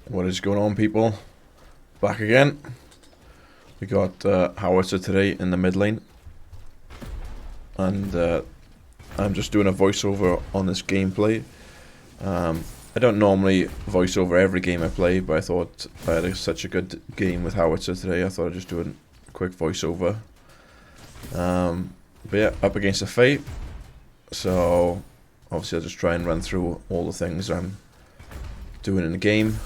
What is going on, people? Back again. We got Howitzer today in the mid lane, and I'm just doing a voiceover on this gameplay. I don't normally voice over every game I play, but I thought I had such a good game with Howitzer today, I thought I'd just do a quick voiceover. But yeah, up against a Fae, so obviously I'll just try and run through all the things I'm doing in the game.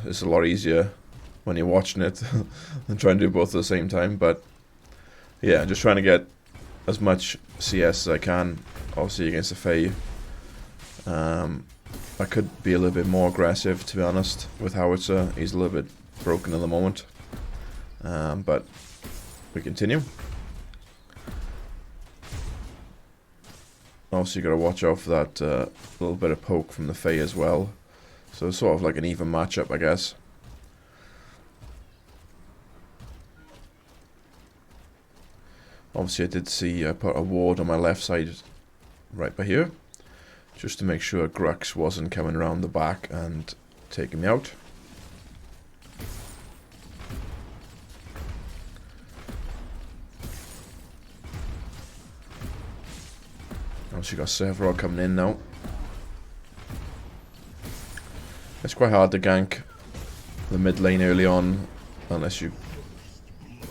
It's a lot easier when you're watching it than trying to do both at the same time, but yeah, just trying to get as much CS as I can, obviously against the Fae. I could be a little bit more aggressive, to be honest, with Howitzer. He's a little bit broken at the moment, but we continue. Obviously, you got to watch out for that little bit of poke from the Fae as well. So it's sort of like an even matchup, I guess. Obviously, I did see I put a ward on my left side right by here, just to make sure Grux wasn't coming around the back and taking me out. Obviously, got Sephiroth coming in now. It's quite hard to gank the mid lane early on unless you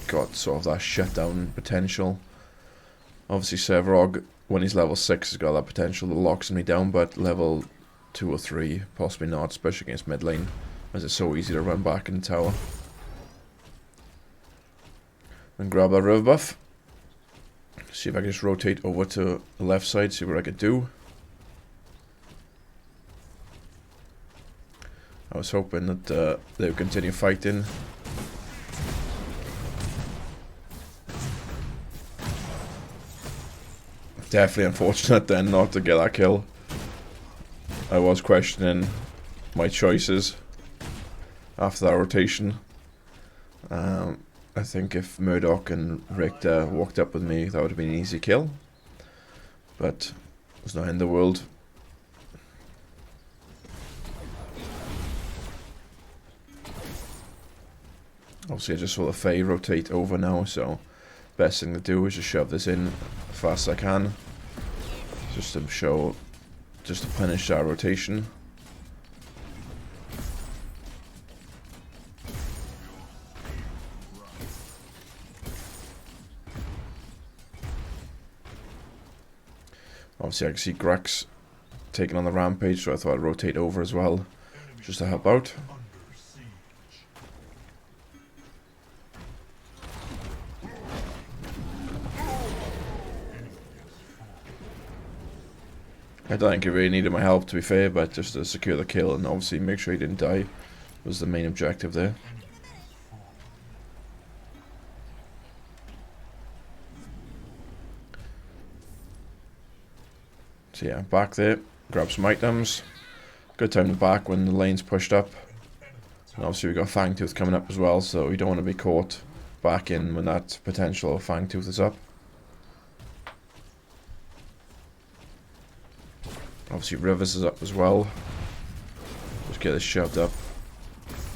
got sort of that shutdown potential. Obviously Sephiroth, when he's level 6, has got that potential that locks me down, but level 2 or 3, possibly not, especially against mid lane, as it's so easy to run back in the tower. And grab that river buff. See if I can just rotate over to the left side, see what I can do. I was hoping that they would continue fighting. Definitely unfortunate then not to get that kill. I was questioning my choices after that rotation. I think if Murdoch and Richter walked up with me, that would have been an easy kill. But it's not in the world. Obviously, I just saw the Fae rotate over now, so best thing to do is just shove this in as fast as I can, just to punish that rotation. Obviously, I can see Grux taking on the rampage, so I thought I'd rotate over as well, just to help out. I don't think he really needed my help, to be fair, but just to secure the kill and obviously make sure he didn't die was the main objective there. So yeah, back there, grab some items. Good time to back when the lane's pushed up. And obviously we got Fangtooth coming up as well, so you don't want to be caught back in when that potential Fangtooth is up. Obviously Rivers is up as well. Just get this shoved up.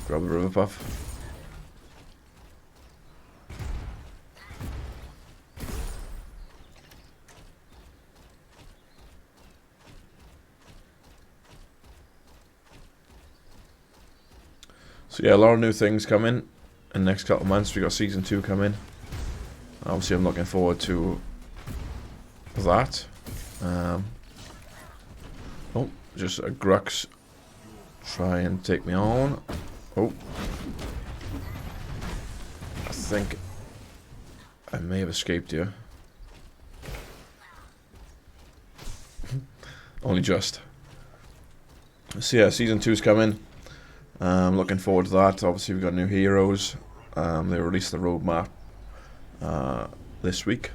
Grab the river buff. So yeah, a lot of new things coming in the next couple of months. We got Season 2 coming. Obviously I'm looking forward to that. Oh, just a Grux try and take me on. Oh, I think I may have escaped here. Only just. So yeah, Season 2's coming. Looking forward to that. Obviously we've got new heroes. They released the roadmap this week,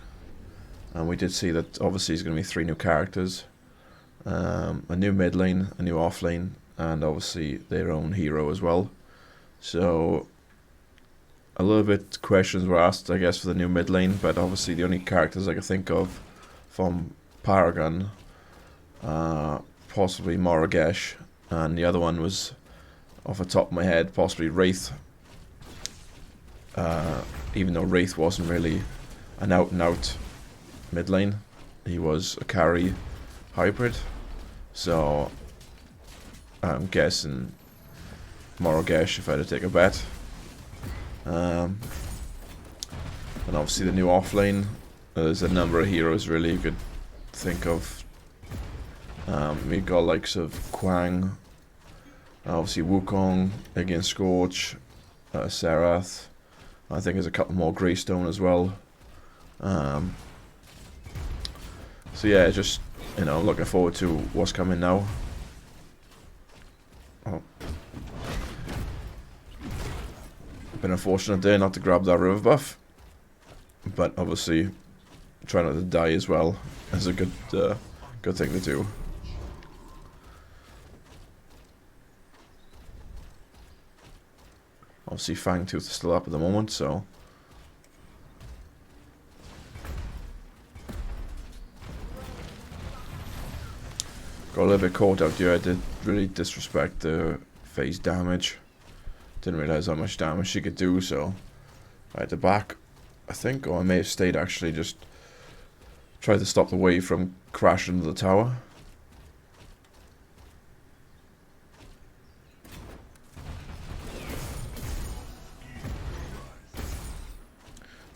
and we did see that obviously there's going to be 3 new characters. A new mid lane, a new off lane, and obviously their own hero as well. So a little bit questions were asked, I guess, for the new mid lane, but obviously the only characters I could think of from Paragon, possibly Moragesh, and the other one was off the top of my head, possibly Wraith. Even though Wraith wasn't really an out-and-out mid lane, he was a carry hybrid. So I'm guessing Morogesh if I had to take a bet. And obviously the new offlane. There's a number of heroes really you could think of. We got likes of Quang, obviously Wukong against Scorch, Serath. I think there's a couple more Greystone as well. So yeah, just looking forward to what's coming now. Oh. Been unfortunate there not to grab that river buff, but obviously try not to die as well is a good thing to do. Obviously Fangtooth is still up at the moment, so got a little bit caught out here. I did really disrespect the phase damage. Didn't realize how much damage she could do, so I had to back, I think, or I may have stayed actually, just tried to stop the wave from crashing into the tower.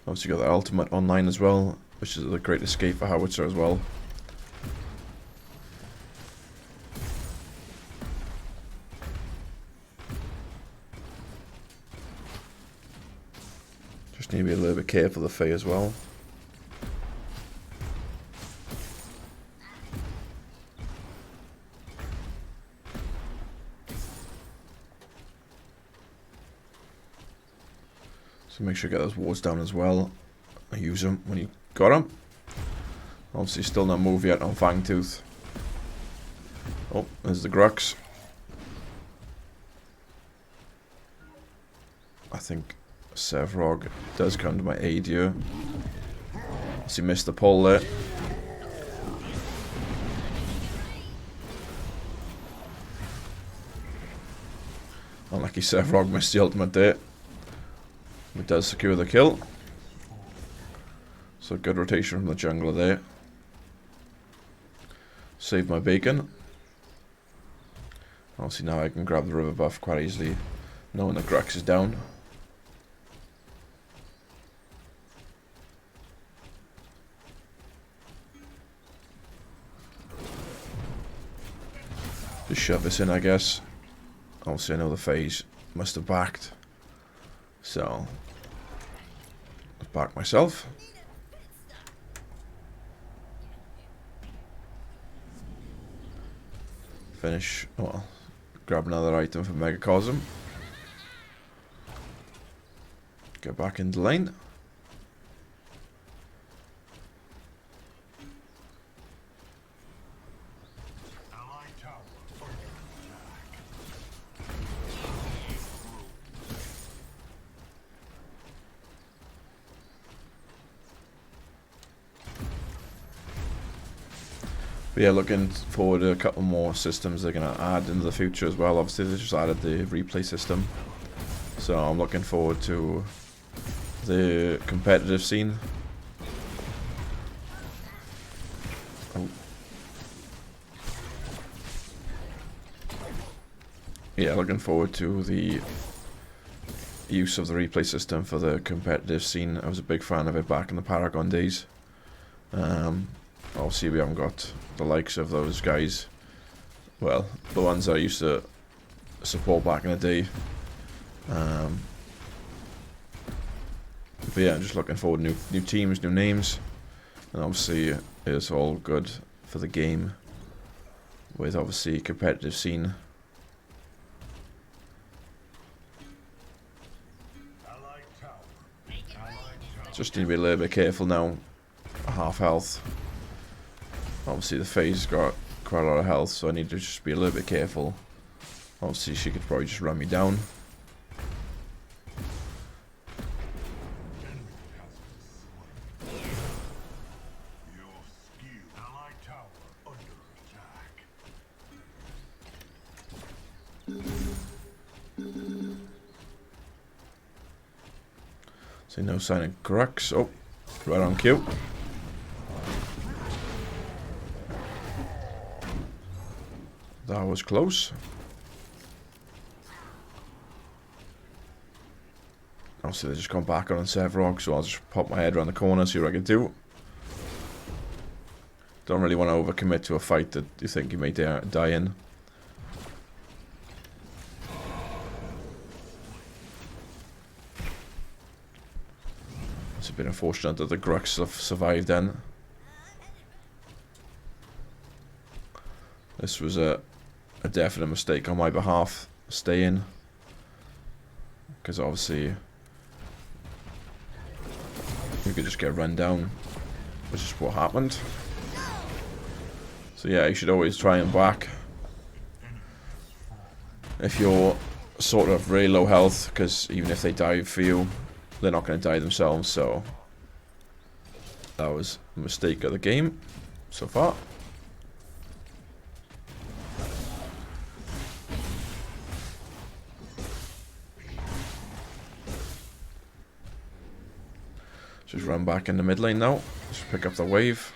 Obviously got the ultimate online as well, which is a great escape for Howitzer as well. Just need to be a little bit careful of the Fae as well. So make sure you get those wards down as well. Use them when you got them. Obviously still no move yet on Fangtooth. Oh, there's the Grux. I think Sevrog does come to my aid here. So he missed the pull there. Unlucky Sevrog missed the ultimate there. It does secure the kill. So good rotation from the jungler there. Save my bacon. Obviously now I can grab the river buff quite easily, knowing the Grux is down. Just shove this in, I guess. Obviously I know the phase must have backed, so I'll back myself. Finish, well, grab another item from Megacosm. Get back into lane. But yeah, looking forward to a couple more systems they're going to add into the future as well. Obviously they just added the replay system, so I'm looking forward to the competitive scene. Oh. Yeah, looking forward to the use of the replay system for the competitive scene. I was a big fan of it back in the Paragon days. Obviously we haven't got the likes of those guys, well, the ones I used to support back in the day. But yeah, I'm just looking forward to new teams, new names, and obviously it's all good for the game with obviously competitive scene. Just need to be a little bit careful now. Half health. Obviously the Fae's got quite a lot of health, so I need to just be a little bit careful. Obviously she could probably just run me down. See, no sign of Grux. Oh, right on cue. That was close. Obviously, they just come back on Sevrog, so I'll just pop my head around the corner, see what I can do. Don't really want to overcommit to a fight that you think you may die in. It's a bit unfortunate that the Grux have survived then. This was a definite mistake on my behalf, staying. Because obviously you could just get run down, which is what happened. So yeah, you should always try and back if you're sort of really low health, because even if they dive for you, they're not going to die themselves. So that was a mistake of the game so far. Just run back in the mid lane now. Just pick up the wave.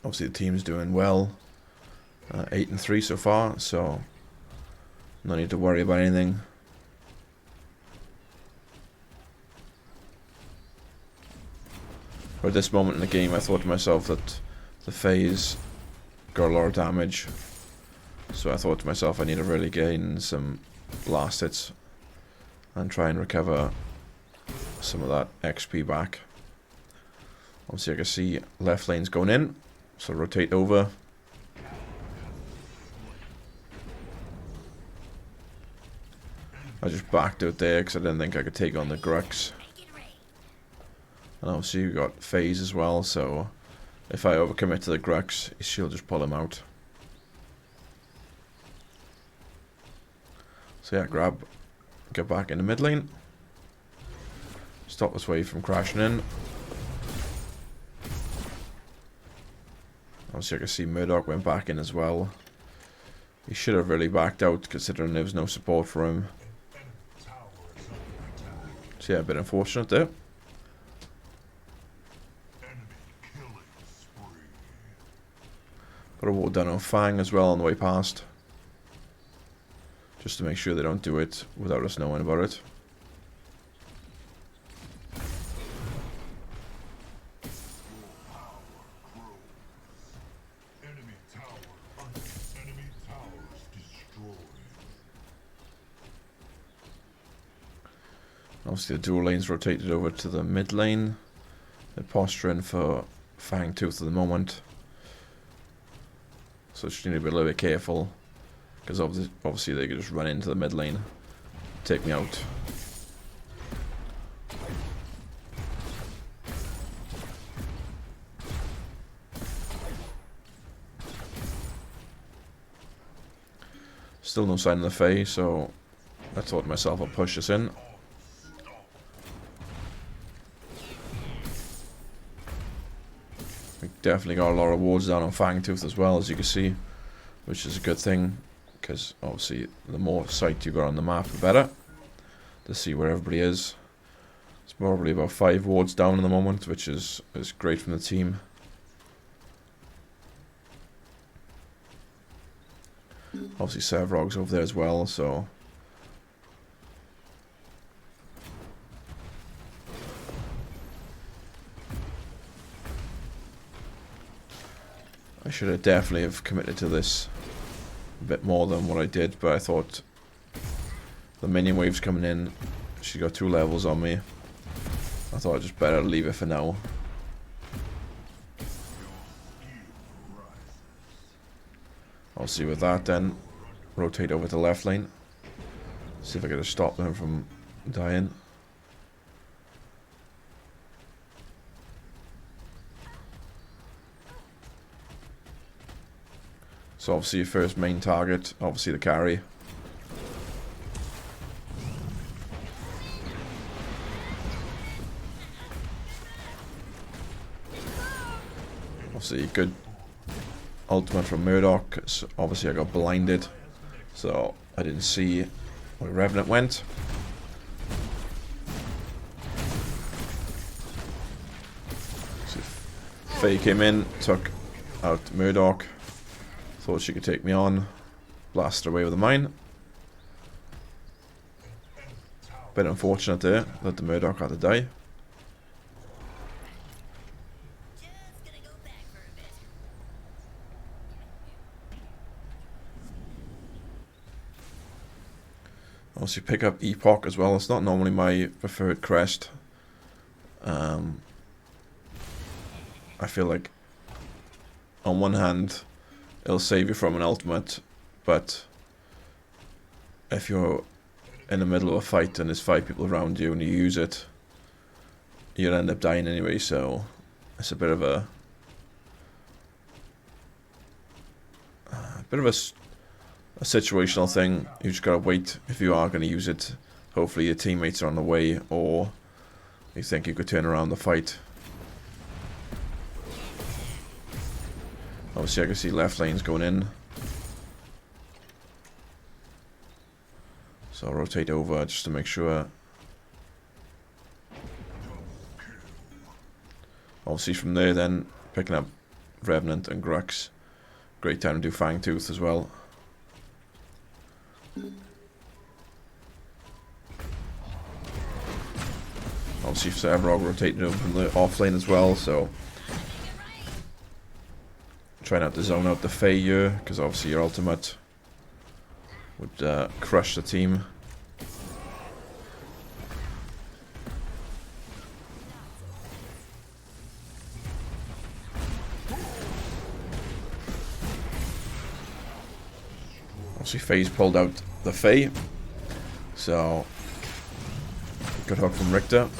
Obviously the team's doing well. 8-3 so far, so no need to worry about anything. But at this moment in the game, I thought to myself that the phase got a lot of damage. So I thought to myself I need to really gain some last hits and try and recover some of that XP back. Obviously I can see left lane's going in, so rotate over. I just backed out there because I didn't think I could take on the Grux. And obviously we got phase as well, so if I overcommit to the Grux, she'll just pull him out. So yeah, get back in the mid lane. Stop this wave from crashing in. Obviously I can see Murdoch went back in as well. He should have really backed out considering there was no support for him. So yeah, a bit unfortunate there. Got a ward down on Fang as well on the way past. Just to make sure they don't do it without us knowing about it. Obviously the dual lanes rotated over to the mid lane. They're posturing for Fang Tooth at the moment. So just need to be a little bit careful. Because obviously they could just run into the mid lane. Take me out. Still no sign of the Fae, so I thought to myself I'll push this in. We definitely got a lot of wards down on Fangtooth as well, as you can see, which is a good thing, because obviously the more sight you got on the map, the better to see where everybody is. It's probably about 5 wards down at the moment, which is great from the team. Obviously Sevrog's over there as well, so I should have definitely have committed to this a bit more than what I did, but I thought the minion wave's coming in. She got 2 levels on me. I thought I'd just better leave it for now. I'll see with that then. Rotate over to left lane. See if I can stop them from dying. So obviously your first main target, obviously the carry. Obviously good ultimate from Murdoch. So obviously I got blinded, so I didn't see Where Revenant went. So Faye came in, took out Murdoch. Thought she could take me on. Blasted away with a mine. Bit unfortunate there that the Murdoch had to die. Also pick up Epoch as well. It's not normally my preferred crest. I feel like on one hand it'll save you from an ultimate, but if you're in the middle of a fight and there's 5 people around you and you use it, you'll end up dying anyway, so it's a bit of a situational thing. You just gotta wait if you are going to use it. Hopefully your teammates are on the way, or you think you could turn around the fight. Obviously I can see left lane's going in, so I'll rotate over just to make sure. Obviously from there then, picking up Revenant and Grux. Great time to do Fangtooth as well. Obviously Severog rotated over from the off lane as well, so try not to zone out the Fae here, because obviously your ultimate would crush the team. Obviously Fae's pulled out the Fae, so good hook from Richter.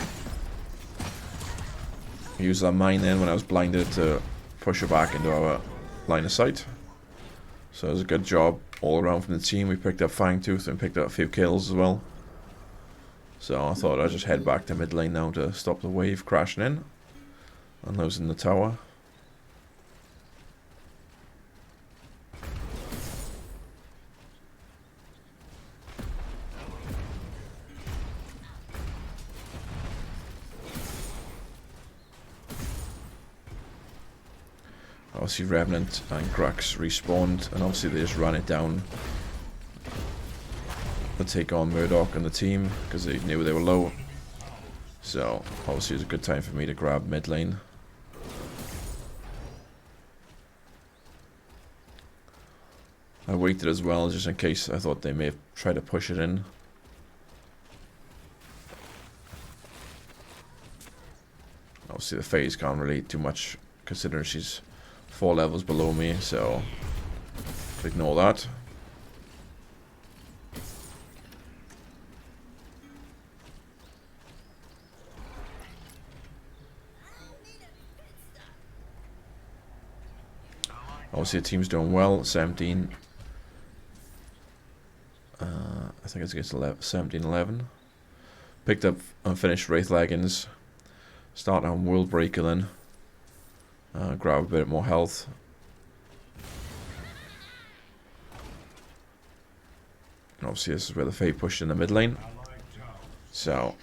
Use that mine then when I was blinded to push her back into our line of sight. So it was a good job all around from the team. We picked up Fangtooth and picked up a few kills as well. So I thought I'd just head back to mid lane now to stop the wave crashing in and losing the tower. Obviously Revenant and Grux respawned, and obviously they just ran it down to take on Murdoch and the team because they knew they were low. So obviously it was a good time for me to grab mid lane. I waited as well just in case. I thought they may have tried to push it in. Obviously the phase can't relate too much considering she's 4 levels below me, so ignore that. Obviously the team's doing well. 17 I think it's against 17-11. Picked up unfinished Wraith Leggings. Start on World Breaker then. Grab a bit more health. And obviously this is where the Fae pushed in the mid lane. So,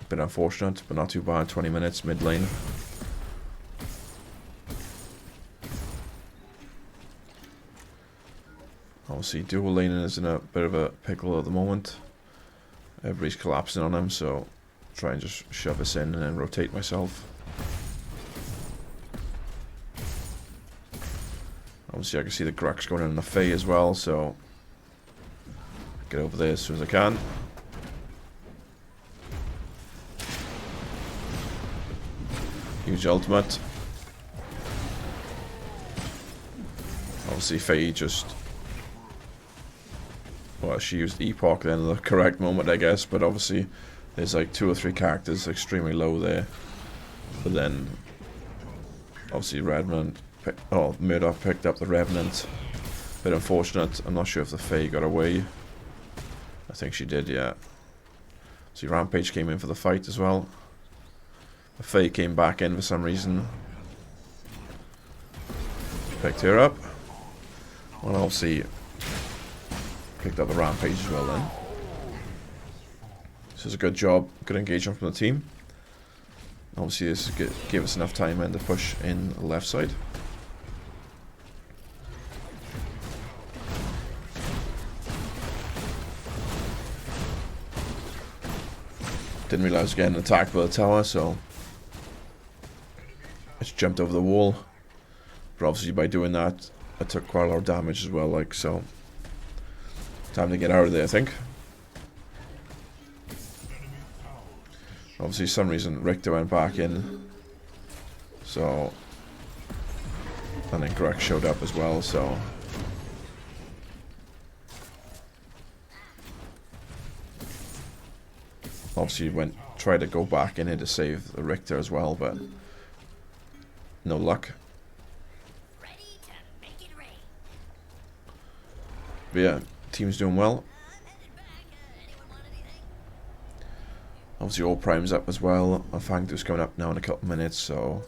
a bit unfortunate, but not too bad. 20 minutes mid lane. Obviously dual laning is in a bit of a pickle at the moment. Everybody's collapsing on him, so try and just shove us in and then rotate myself. Obviously I can see the Grux going in on the Fae as well, so get over there as soon as I can. Use ultimate. Obviously Fae just... well, she used Epoch then at the correct moment, I guess, but obviously there's like 2 or 3 characters extremely low there. But then obviously Murdoch picked up the Revenant. Bit unfortunate. I'm not sure if the Fae got away. I think she did, yeah. See, Rampage came in for the fight as well. The Fae came back in for some reason. Picked her up. Well, obviously picked up the Rampage as well then. this is a good job, good engagement from the team. Obviously this gave us enough time and to push in the left side. Didn't realise I was getting attacked by the tower, so I just jumped over the wall. But obviously by doing that, I took quite a lot of damage as well, like, so. Time to get out of there, I think. Obviously, for some reason, Richter went back in. So. And then Greg showed up as well, so. Obviously, tried to go back in here to save the Richter as well, but no luck. But yeah, team's doing well. Obviously, all primes up as well. I think it's coming up now in a couple minutes, so.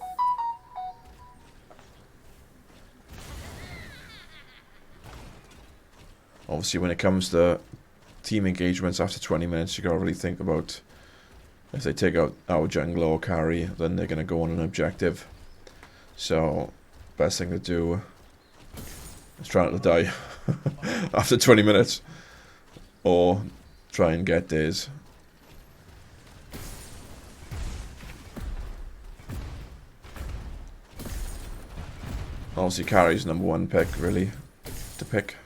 Obviously, when it comes to team engagements after 20 minutes, you gotta really think about if they take out our jungler or carry, then they're gonna go on an objective. So, best thing to do is try not to die after 20 minutes, or try and get days. Obviously, carry's #1 pick, really, to pick.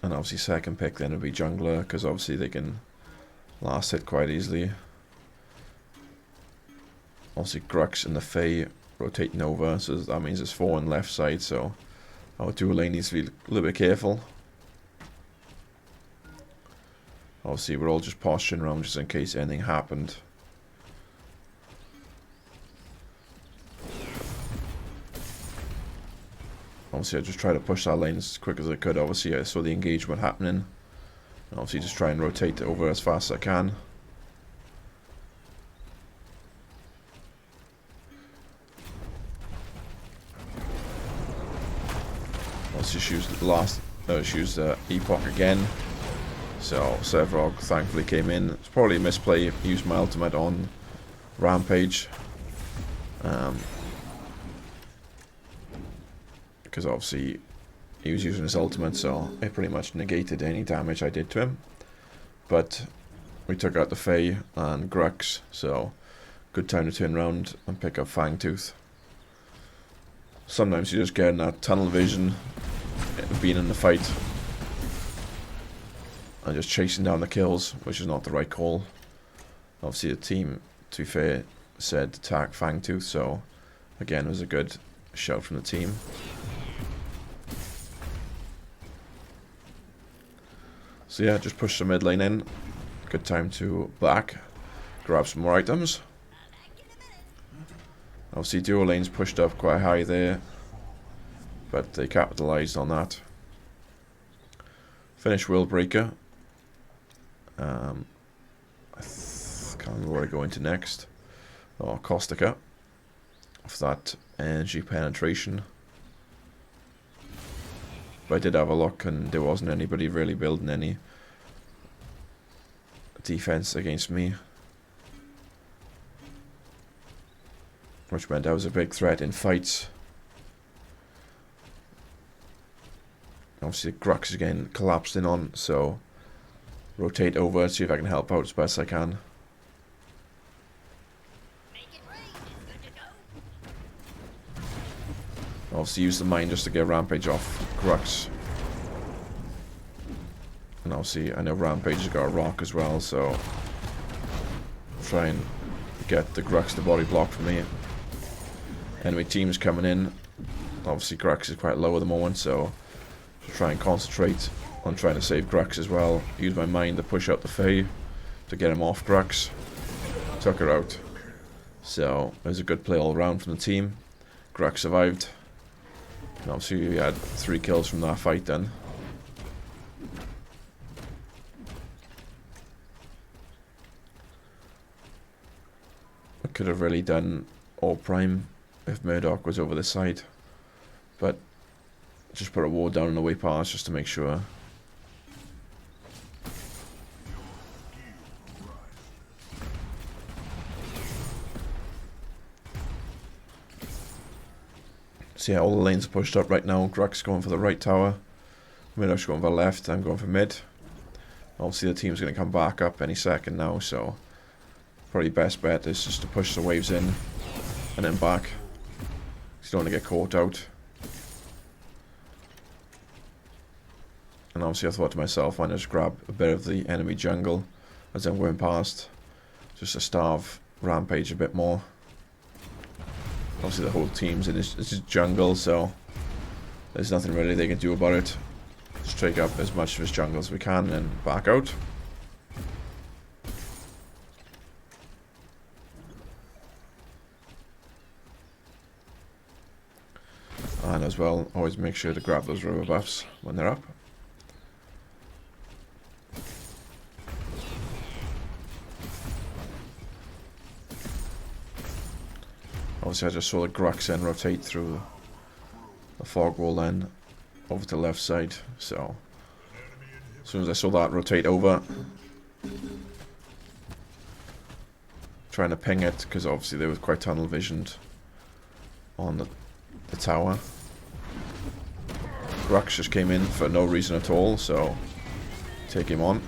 And obviously second pick then would be jungler, because obviously they can last hit quite easily. Obviously Grux and the Fae rotating over, so that means there's 4 on the left side, so our dual lane needs to be a little bit careful. Obviously we're all just posturing around just in case anything happened. Obviously I just try to push that lane as quick as I could. Obviously I saw the engagement happening. And obviously just try and rotate it over as fast as I can. Obviously she used Epoch again. So Sevrog thankfully came in. It's probably a misplay. Used my ultimate on Rampage. Because obviously he was using his ultimate, so it pretty much negated any damage I did to him. But we took out the Fae and Grux, so good time to turn around and pick up Fangtooth. Sometimes you just get in that tunnel vision, being in the fight, and just chasing down the kills, which is not the right call. Obviously the team, to be fair, said attack Fangtooth, so again it was a good shout from the team. So yeah, just push the mid lane in. Good time to back, grab some more items. Obviously dual lanes pushed up quite high there, but they capitalized on that. Finish Willbreaker. I can't remember where I go into next. Oh, Caustica. Of that energy penetration. But I did have a look and there wasn't anybody really building any defense against me, which meant I was a big threat in fights. Obviously Grux again collapsed in on, so rotate over, see if I can help out as best I can. Obviously use the mine just to get Rampage off Grux. And obviously I know Rampage has got a rock as well, so try and get the Grux to body block for me. Enemy team's coming in. Obviously Grux is quite low at the moment, so try and concentrate on trying to save Grux as well. Use my mine to push out the Fae to get him off Grux. Took her out. So it was a good play all around from the team. Grux survived. And obviously we had 3 kills from that fight then. I could have really done all prime if Murdoch was over this side, but just put a ward down on the way past just to make sure. So yeah, all the lanes are pushed up right now. Grux going for the right tower. Middock's going for the left. I'm going for mid. Obviously the team's going to come back up any second now, so probably best bet is just to push the waves in and then back. You don't want to get caught out. And obviously I thought to myself, why not just grab a bit of the enemy jungle as I'm going past, just to starve Rampage a bit more. Obviously the whole team's in this jungle, so there's nothing really they can do about it. Just take up as much of his jungle as we can and back out. And as well, always make sure to grab those river buffs when they're up. Obviously I just saw the Grux then rotate through the fog wall then over to the left side, so as soon as I saw that rotate over, trying to ping it, because obviously they were quite tunnel visioned on the tower. Grux just came in for no reason at all, so take him on.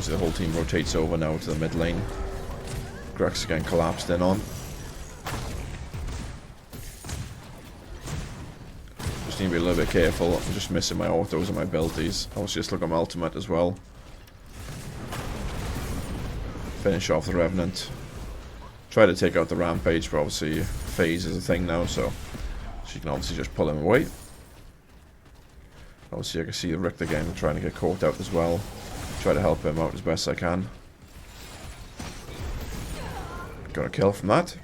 The whole team rotates over now to the mid lane. Grux again collapsed in on. Just need to be a little bit careful. I'm just missing my autos and my abilities. I was just looking at my ultimate as well. Finish off the Revenant. Try to take out the Rampage, but obviously phase is a thing now, so she can obviously just pull him away. Obviously I can see the Rick again trying to get caught out as well. Try to help him out as best I can. Got a kill from that.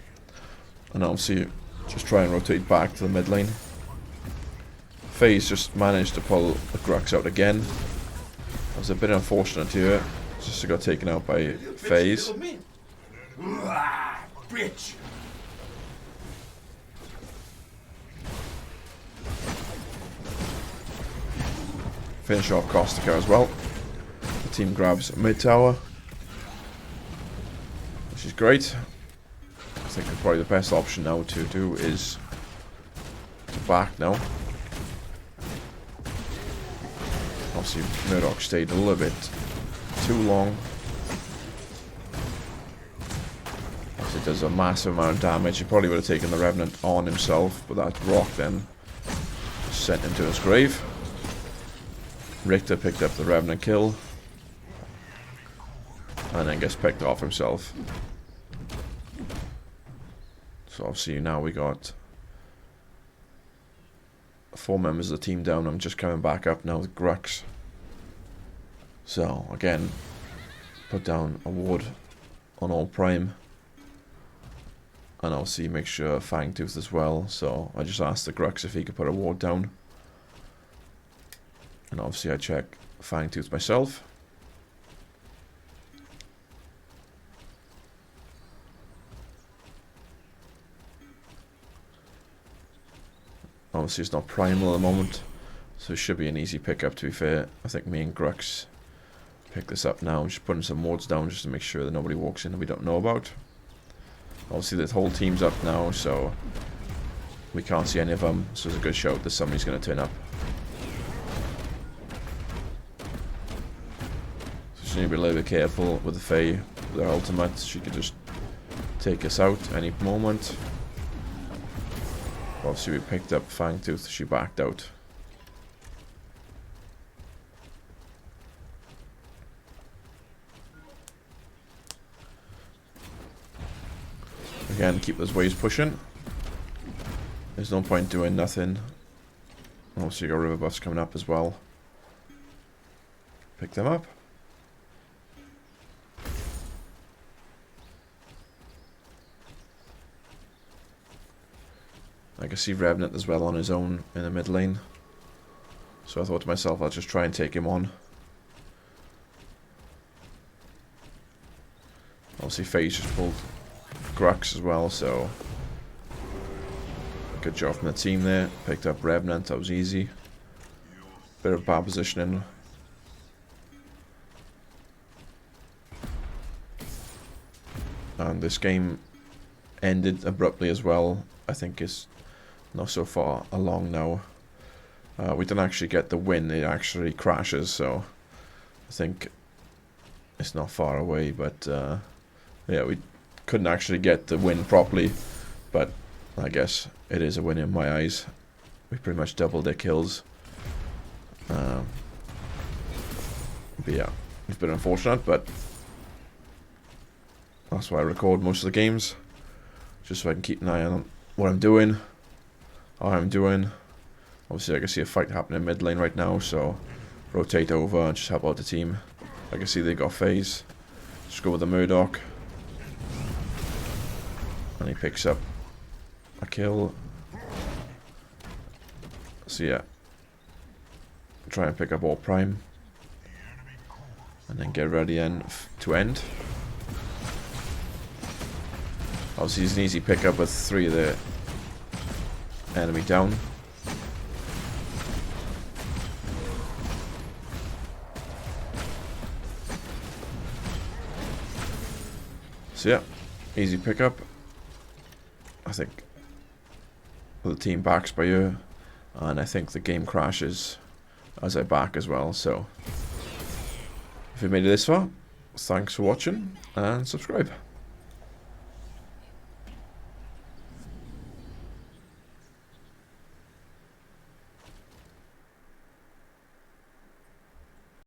And obviously just try and rotate back to the mid lane. FaZe just managed to pull the Grux out again. That was a bit unfortunate here. Just got taken out by FaZe. Finish off Caustica as well. Team grabs mid tower, which is great. I think probably the best option now to do is to back now. Obviously Murdoch stayed a little bit too long. Obviously it does a massive amount of damage. He probably would have taken the Revenant on himself, but that rock then sent him to his grave. Richter picked up the Revenant kill. And then gets picked off himself. So obviously now we got 4 members of the team down. I'm just coming back up now with Grux. So again, put down a ward on all Prime. And obviously make sure Fangtooth as well. So I just asked the Grux if he could put a ward down. And obviously I check Fangtooth myself. Obviously it's not primal at the moment, so it should be an easy pickup to be fair. I think me and Grux pick this up now. I'm just putting some wards down just to make sure that nobody walks in that we don't know about. Obviously the whole team's up now, so we can't see any of them, so it's a good shout that somebody's going to turn up. So just need to be a little bit careful with the Fae, with her ultimate. She could just take us out any moment. Obviously we picked up Fangtooth, she backed out. Again, keep those waves pushing. There's no point doing nothing. Obviously you got river buffs coming up as well. Pick them up. I can see Revenant as well on his own in the mid lane. So I thought to myself, I'll just try and take him on. Obviously FaZe just pulled Grux as well, so good job from the team there. Picked up Revenant, that was easy. Bit of bad positioning. And this game ended abruptly as well. I think it's not so far along now. We didn't actually get the win, it actually crashes, so I think it's not far away, but yeah, we couldn't actually get the win properly, but I guess it is a win in my eyes. We pretty much doubled their kills. But yeah, it's been unfortunate, but that's why I record most of the games, just so I can keep an eye on what I'm doing, how I'm doing. Obviously I can see a fight happening in mid lane right now, so rotate over and just help out the team. I can see they got phase. Just go with the Murdoch. And he picks up a kill. So yeah. Try and pick up all prime. And then get ready to end. Obviously it's an easy pickup with 3 of the enemy down. So yeah, easy pickup. I think the team backs by you, and I think the game crashes as I back as well. So if you made it this far, thanks for watching and subscribe.